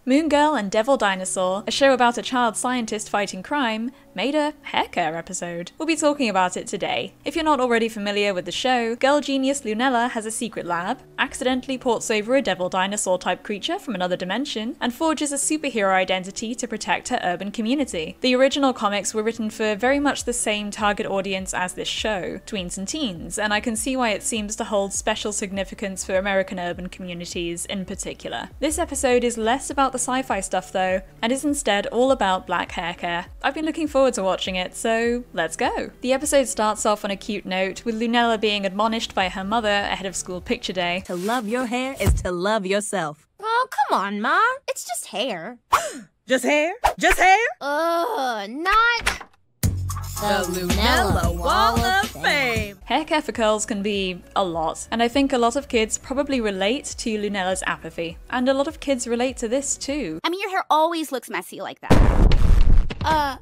Moon Girl and Devil Dinosaur, a show about a child scientist fighting crime, made a hair care episode. We'll be talking about it today. If you're not already familiar with the show, girl genius Lunella has a secret lab, accidentally ports over a devil dinosaur type creature from another dimension, and forges a superhero identity to protect her urban community. The original comics were written for very much the same target audience as this show, tweens and teens, and I can see why it seems to hold special significance for American urban communities in particular. This episode is less about the sci-fi stuff though, and is instead all about black hair care. I've been looking forward to watching it, so let's go! The episode starts off on a cute note, with Lunella being admonished by her mother ahead of school picture day. To love your hair is to love yourself. Oh, come on, Mom. It's just hair. Just hair? Just hair? Not The Lunella Wall of Fame. Hair care for curls can be a lot, and I think a lot of kids probably relate to Lunella's apathy. And a lot of kids relate to this too. I mean, your hair always looks messy like that.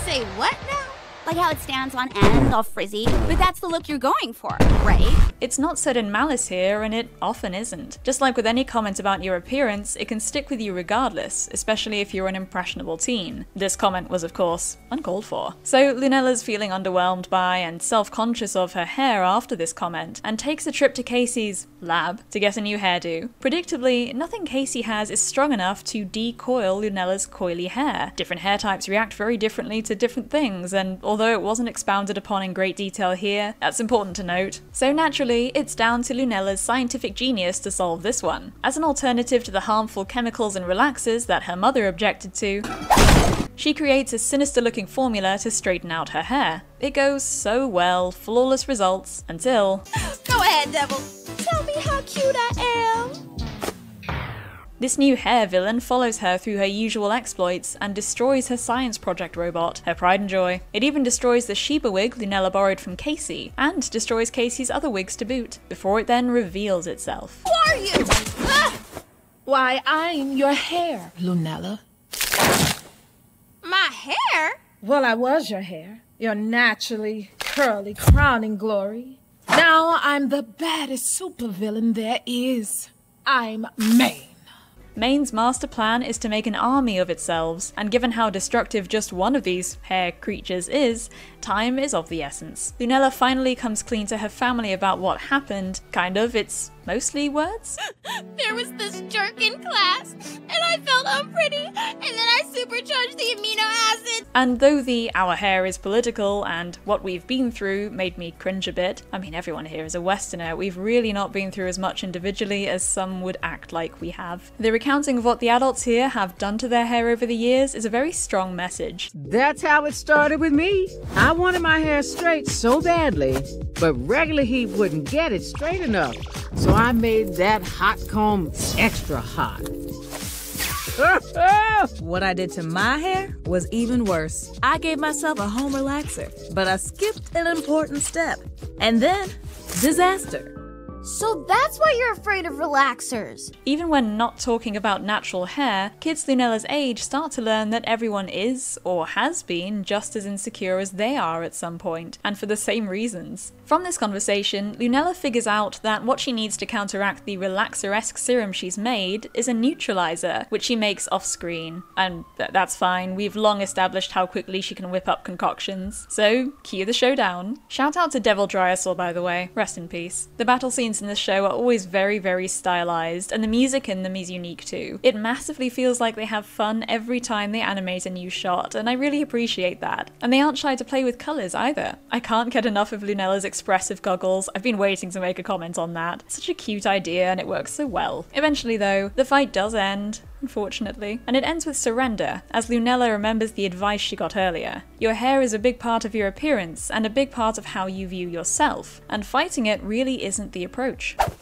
Say what now? Like how it stands on end, all frizzy. But that's the look you're going for, right? It's not said in malice here, and it often isn't. Just like with any comment about your appearance, it can stick with you regardless, especially if you're an impressionable teen. This comment was, of course, uncalled for. So Lunella's feeling underwhelmed by and self-conscious of her hair after this comment, and takes a trip to Casey's lab to get a new hairdo. Predictably, nothing Casey has is strong enough to decoil Lunella's coily hair. Different hair types react very differently to different things, and although it wasn't expounded upon in great detail here, that's important to note. So naturally, it's down to Lunella's scientific genius to solve this one. As an alternative to the harmful chemicals and relaxers that her mother objected to, she creates a sinister-looking formula to straighten out her hair. It goes so well, flawless results, until... Go ahead, Devil. Tell me how cute I am. This new hair villain follows her through her usual exploits and destroys her science project robot, her pride and joy. It even destroys the Sheba wig Lunella borrowed from Casey, and destroys Casey's other wigs to boot, before it then reveals itself. Who are you? Why, I'm your hair, Lunella. My hair? Well, I was your hair. Your naturally curly crowning glory. Now I'm the baddest supervillain there is. I'm Maine. Maine's master plan is to make an army of itself, and given how destructive just one of these hair creatures is, time is of the essence. Lunella finally comes clean to her family about what happened. Kind of, it's mostly words. There was this jerk in class, and I felt unpretty, and then I supercharged the amino acids. And though the "our hair is political" and "what we've been through" made me cringe a bit, I mean everyone here is a Westerner, we've really not been through as much individually as some would act like we have. The recounting of what the adults here have done to their hair over the years is a very strong message. That's how it started with me. I wanted my hair straight so badly, but regular heat wouldn't get it straight enough. So I made that hot comb extra hot. What I did to my hair was even worse. I gave myself a home relaxer, but I skipped an important step. And then, disaster. So that's why you're afraid of relaxers. Even when not talking about natural hair, kids Lunella's age start to learn that everyone is, or has been, just as insecure as they are at some point, and for the same reasons. From this conversation, Lunella figures out that what she needs to counteract the relaxer-esque serum she's made is a neutralizer, which she makes off-screen. And that's fine, we've long established how quickly she can whip up concoctions. So, cue the showdown. Shout out to Devil Dinosaur, by the way, rest in peace. The battle scenes in this show are always very, very stylized, and the music in them is unique too. It massively feels like they have fun every time they animate a new shot, and I really appreciate that. And they aren't shy to play with colours either. I can't get enough of Lunella's expressive goggles. I've been waiting to make a comment on that. Such a cute idea, and it works so well. Eventually though, the fight does end, unfortunately. And it ends with surrender, as Lunella remembers the advice she got earlier. Your hair is a big part of your appearance, and a big part of how you view yourself, and fighting it really isn't the approach.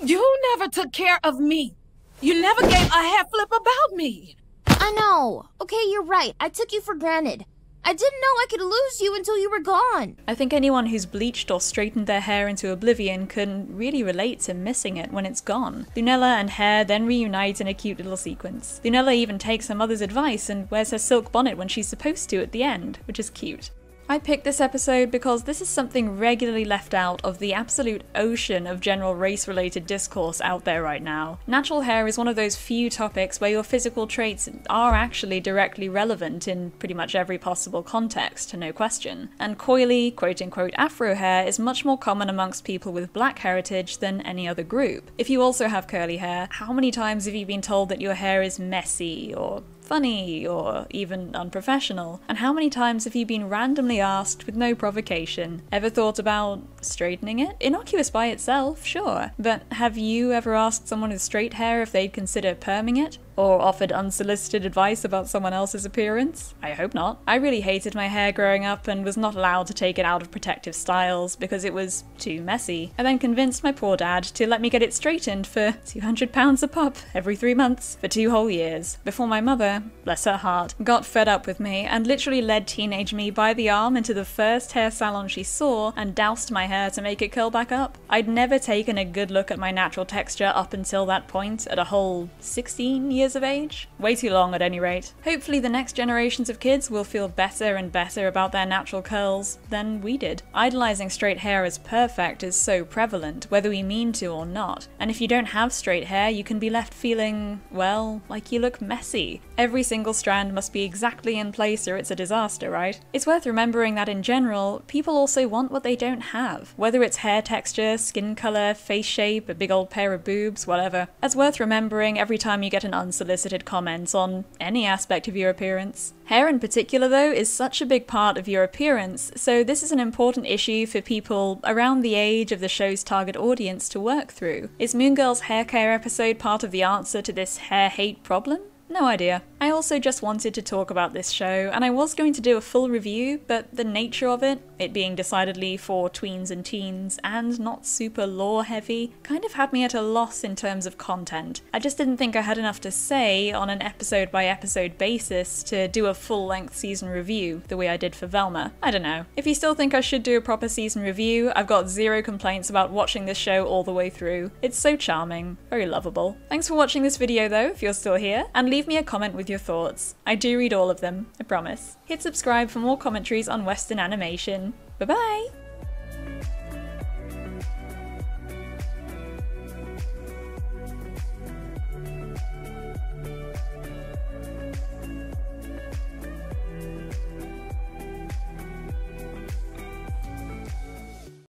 You never took care of me. You never gave a hair flip about me. I know. Okay, you're right. I took you for granted. I didn't know I could lose you until you were gone. I think anyone who's bleached or straightened their hair into oblivion can really relate to missing it when it's gone. Lunella and Hair then reunite in a cute little sequence. Lunella even takes her mother's advice and wears her silk bonnet when she's supposed to at the end, which is cute. I picked this episode because this is something regularly left out of the absolute ocean of general race-related discourse out there right now. Natural hair is one of those few topics where your physical traits are actually directly relevant in pretty much every possible context, no question. And coily, quote-unquote Afro hair is much more common amongst people with black heritage than any other group. If you also have curly hair, how many times have you been told that your hair is messy, or funny, or even unprofessional? And how many times have you been randomly asked with no provocation, ever thought about straightening it? Innocuous by itself, sure, but have you ever asked someone with straight hair if they'd consider perming it? Or offered unsolicited advice about someone else's appearance? I hope not. I really hated my hair growing up and was not allowed to take it out of protective styles because it was too messy. I then convinced my poor dad to let me get it straightened for £200 a pop every 3 months for 2 whole years, before my mother, bless her heart, got fed up with me and literally led teenage me by the arm into the first hair salon she saw and doused my hair to make it curl back up. I'd never taken a good look at my natural texture up until that point, at a whole 16 years of age? Way too long at any rate. Hopefully the next generations of kids will feel better and better about their natural curls than we did. Idolizing straight hair as perfect is so prevalent, whether we mean to or not. And if you don't have straight hair, you can be left feeling, well, like you look messy. Every single strand must be exactly in place or it's a disaster, right? It's worth remembering that in general, people also want what they don't have. Whether it's hair texture, skin color, face shape, a big old pair of boobs, whatever. It's worth remembering every time you get an unsolicited comment on any aspect of your appearance. Hair in particular, though, is such a big part of your appearance, so this is an important issue for people around the age of the show's target audience to work through. Is Moon Girl's hair care episode part of the answer to this hair hate problem? No idea. I also just wanted to talk about this show, and I was going to do a full review, but the nature of it being decidedly for tweens and teens, and not super lore heavy, kind of had me at a loss in terms of content. I just didn't think I had enough to say on an episode by episode basis to do a full length season review the way I did for Velma. I don't know. If you still think I should do a proper season review, I've got zero complaints about watching this show all the way through. It's so charming, very lovable. Thanks for watching this video though, if you're still here, and leave me a comment with your thoughts. I do read all of them, I promise. Hit subscribe for more commentaries on Western animation. Bye bye!